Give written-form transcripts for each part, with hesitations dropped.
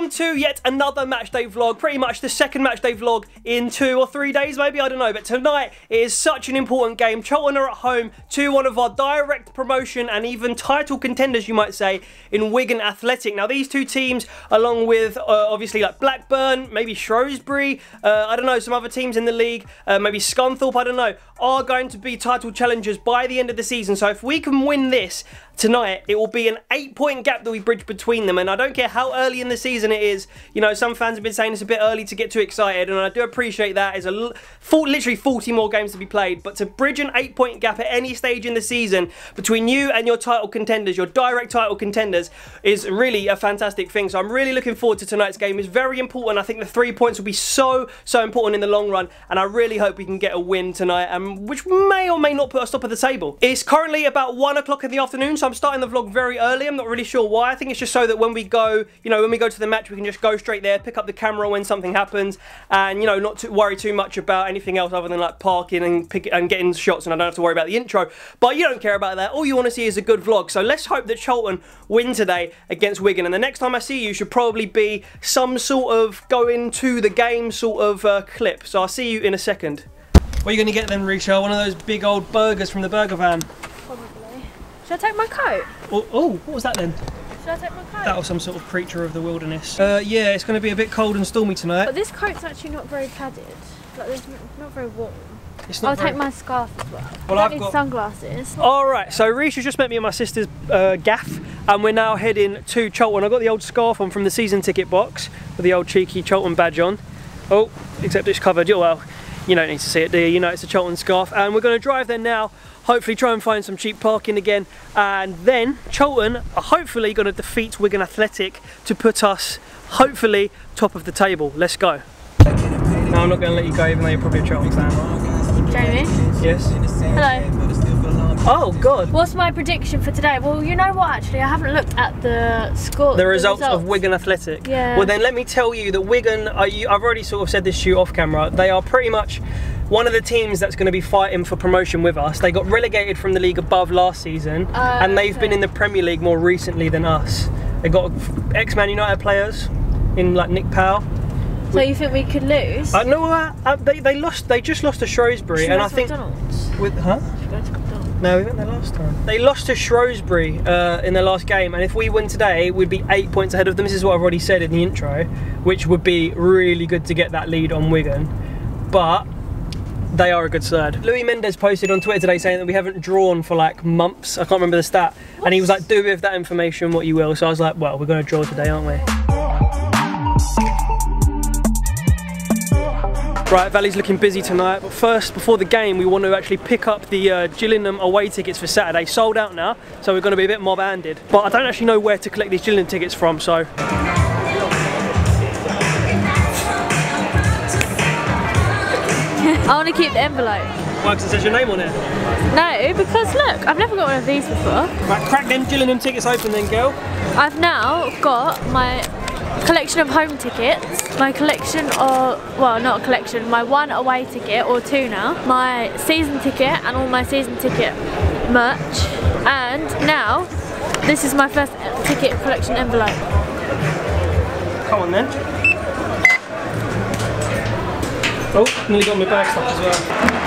welcome to yet another matchday vlog, pretty much the second matchday vlog in 2 or 3 days maybe, I don't know, but tonight it is such an important game. Charlton are at home to one of our direct promotion and even title contenders, you might say, in Wigan Athletic. Now these two teams, along with obviously like Blackburn, maybe Shrewsbury, I don't know, some other teams in the league, maybe Scunthorpe, I don't know, are going to be title challengers by the end of the season. So if we can win this tonight, it will be an 8-point gap that we bridge between them, and I don't care how early in the season it is. You know, some fans have been saying it's a bit early to get too excited, and I do appreciate that. It's literally 40 more games to be played, but to bridge an 8-point gap at any stage in the season between you and your title contenders, your direct title contenders, is really a fantastic thing. So I'm really looking forward to tonight's game. It's very important. I think the 3 points will be so important in the long run, and I really hope we can get a win tonight, which may or may not put us top of the table. It's currently about 1 o'clock in the afternoon, so I'm starting the vlog very early. I'm not really sure why. I think it's just so that when we go, you know, when we go to the match, we can just go straight there, pick up the camera when something happens, and, you know, not to worry too much about anything else other than like parking and getting shots, and I don't have to worry about the intro. But you don't care about that. All you want to see is a good vlog. So let's hope that Charlton win today against Wigan, and the next time I see you should probably be some sort of going to the game sort of clip. So I'll see you in a second. What are you going to get then, Risha? One of those big old burgers from the burger van? Probably. Should I take my coat? Oh, what was that then? Should I take my coat? That was some sort of creature of the wilderness. Yeah, it's going to be a bit cold and stormy tonight. But this coat's actually not very padded. Like, it's not very warm. I'll take my scarf as well. Well, I've got sunglasses. Alright, so Risha just met me at my sister's gaff, and we're now heading to Charlton. I've got the old scarf on from the season ticket box with the old cheeky Charlton badge on. Oh, except it's covered. Well, you don't need to see it, do you? You know it's a Charlton scarf. And we're going to drive there now, hopefully try and find some cheap parking again, and then Charlton are hopefully going to defeat Wigan Athletic to put us, hopefully, top of the table. Let's go. No, I'm not going to let you go, even though you're probably a Charlton fan. Jamie? Yes? Hello. Oh, God. What's my prediction for today? Well, you know what, actually, I haven't looked at the score. The results of Wigan Athletic. Yeah. Well, then let me tell you that Wigan, I've already sort of said this to you off camera, they are pretty much one of the teams that's going to be fighting for promotion with us. They got relegated from the league above last season, and they've been in the Premier League more recently than us. They got ex-Man United players in like Nick Powell. So you think we could lose? No, they lost. They just lost to Shrewsbury, and I think McDonald's? with huh? No, we went there last time. They lost to Shrewsbury in their last game, and if we win today, we'd be 8 points ahead of them. This is what I've already said in the intro, which would be really good to get that lead on Wigan. But they are a good side. Louis Mendes posted on Twitter today saying that we haven't drawn for like months. I can't remember the stat. What? And he was like, do with that information what you will. So I was like, well, we're going to draw today, aren't we? Right, Valley's looking busy tonight, but first, before the game, we want to actually pick up the Gillingham away tickets for Saturday. Sold out now, so we're going to be a bit mob-handed. But I don't actually know where to collect these Gillingham tickets from, so... I want to keep the envelope. Why, because it says your name on it? No, because look, I've never got one of these before. Right, crack them Gillingham tickets open then, girl. I've now got my collection of home tickets, my collection of, well, not a collection, my one away ticket, or two now, my season ticket and all my season ticket merch, and now this is my first ticket collection envelope. Come on then. Oh, nearly got my bag stuck as well.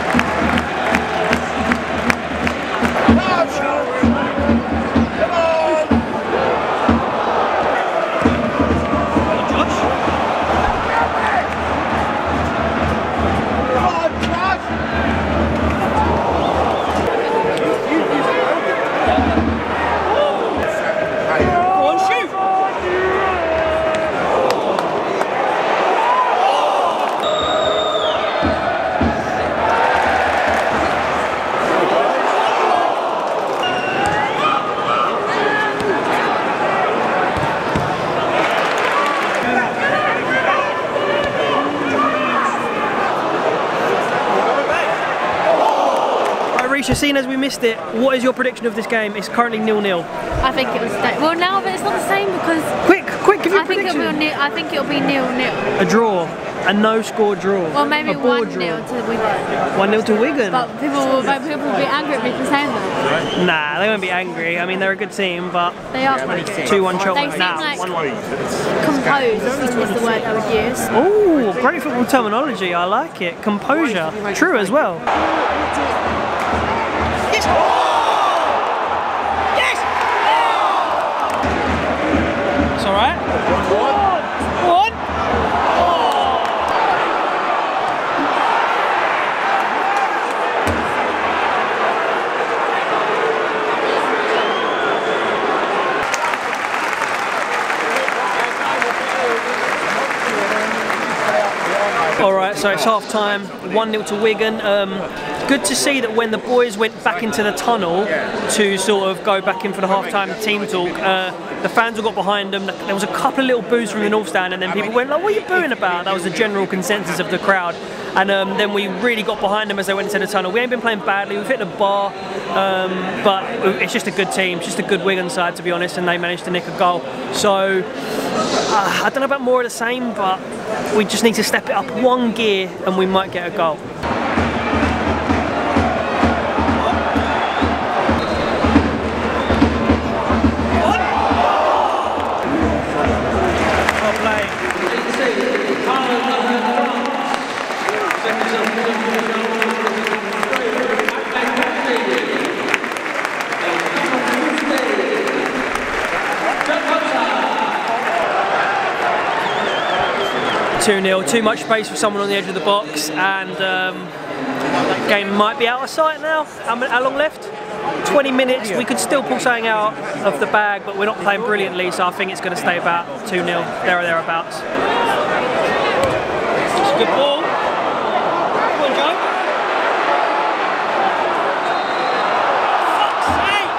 Seeing as we missed it, what is your prediction of this game? It's currently 0-0. I think it was well now, but it's not the same because quick, give your prediction. I think it'll be 0-0. A draw. A no-score draw. Well, maybe 1-0 to Wigan. 1-0 to Wigan. But people will be angry at me for saying that. Nah, they won't be angry. I mean, they're a good team, but they are pretty good. 2-1 Charlton. They seem like composed is the word I would use. Oh, great football terminology. I like it. Composure. True as well. Yes! Yes! It's all right. One. Alright, so it's half time, 1-0 to Wigan. Good to see that when the boys went back into the tunnel to sort of go back in for the half-time team talk, the fans all got behind them. There was a couple of little boos from the North Stand, and then people went like, what are you booing about? That was the general consensus of the crowd. And then we really got behind them as they went into the tunnel. We ain't been playing badly, we've hit the bar, but it's just a good team, it's just a good Wigan side to be honest, and they managed to nick a goal. So, I don't know about more of the same, but we just need to step it up one gear and we might get a goal. Too much space for someone on the edge of the box, and game might be out of sight now. How long left? 20 minutes. We could still pull something out of the bag, but we're not playing brilliantly, so I think it's going to stay about 2-0, there or thereabouts. It's a good ball. Come on, Joe. Fuck's sake!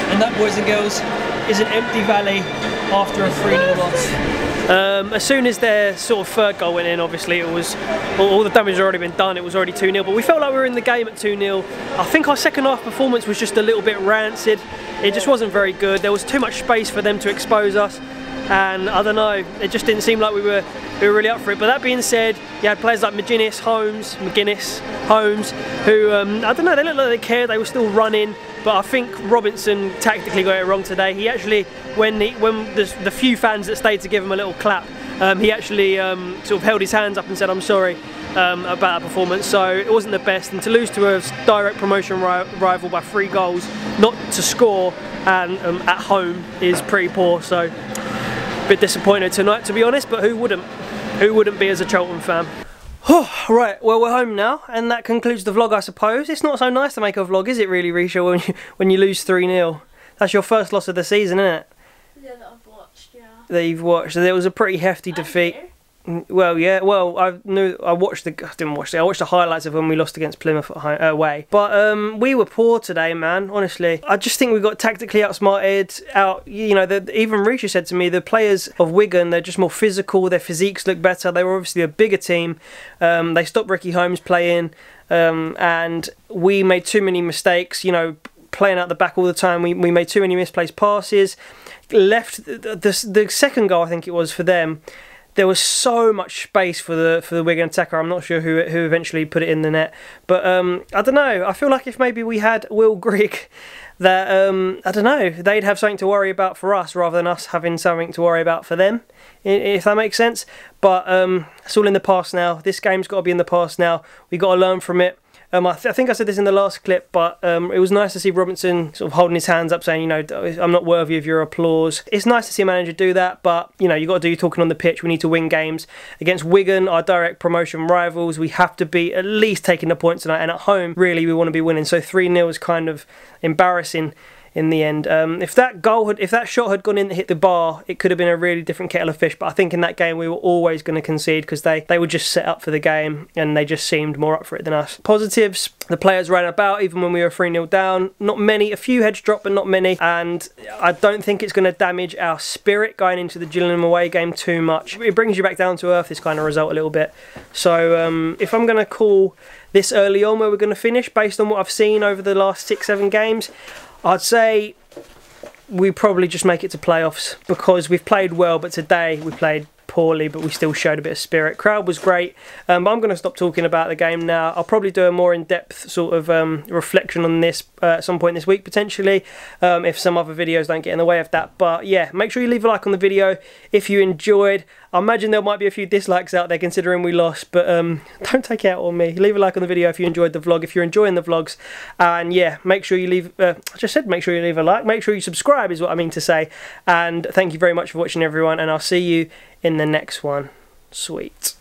And that, boys and girls, is an empty valley after a 3-0 loss. As soon as their sort of third goal went in, obviously it was all the damage had already been done. It was already 2-0, but we felt like we were in the game at 2-0. I think our second half performance was just a little bit rancid. It just wasn't very good. There was too much space for them to expose us, and I don't know, it just didn't seem like we were really up for it. But that being said, you had players like McGuinness, Holmes, who I don't know, they looked like they cared. They were still running. But I think Robinson tactically got it wrong today. He actually, when the few fans that stayed to give him a little clap, he actually sort of held his hands up and said, "I'm sorry about that performance." So it wasn't the best, and to lose to a direct promotion rival by 3 goals, not to score, and at home is pretty poor. So a bit disappointed tonight, to be honest. But who wouldn't? Who wouldn't be as a Charlton fan? Right, well we're home now, and that concludes the vlog, I suppose. It's not so nice to make a vlog, is it really, Risha, when you lose 3-0? That's your first loss of the season, isn't it? Yeah, that I've watched, yeah. That you've watched. There was a pretty hefty defeat. Well, yeah. Well, I watched the highlights of when we lost against Plymouth away. But we were poor today, man. Honestly, I just think we got tactically outsmarted. You know, even Risha said to me, the players of Wigan, they're just more physical. Their physiques look better. They were obviously a bigger team. They stopped Ricky Holmes playing, and we made too many mistakes. You know, playing out the back all the time. We made too many misplaced passes. Left the second goal, I think it was, for them. There was so much space for the Wigan attacker. I'm not sure who eventually put it in the net, but I don't know. I feel like if maybe we had Will Grigg, that I don't know, they'd have something to worry about for us rather than us having something to worry about for them, if that makes sense. But it's all in the past now. This game's got to be in the past now. We've got to learn from it. I think I said this in the last clip, but it was nice to see Robinson sort of holding his hands up saying, you know, I'm not worthy of your applause. It's nice to see a manager do that, but, you know, you've got to do your talking on the pitch. We need to win games. Against Wigan, our direct promotion rivals, we have to be at least taking the points tonight, and at home, really, we want to be winning. So 3-0 is kind of embarrassing in the end. If that shot had gone in that hit the bar, it could have been a really different kettle of fish. But I think in that game we were always going to concede because they were just set up for the game and they just seemed more up for it than us. Positives: the players ran about even when we were 3-0 down. Not many, a few heads dropped, but not many. And I don't think it's going to damage our spirit going into the Gillingham away game too much. It brings you back down to earth, this kind of result, a little bit. So if I'm going to call this early on where we're going to finish based on what I've seen over the last 6-7 games, I'd say we probably just make it to playoffs because we've played well, but today we played poorly, but we still showed a bit of spirit. Crowd was great, but I'm going to stop talking about the game now. I'll probably do a more in-depth sort of reflection on this at some point this week potentially, if some other videos don't get in the way of that. But yeah, make sure you leave a like on the video if you enjoyed. I imagine there might be a few dislikes out there considering we lost, but don't take it out on me. Leave a like on the video if you enjoyed the vlog, if you're enjoying the vlogs, and yeah, make sure you leave, I just said make sure you leave a like, make sure you subscribe is what I mean to say, and thank you very much for watching everyone, and I'll see you in the next one. Sweet.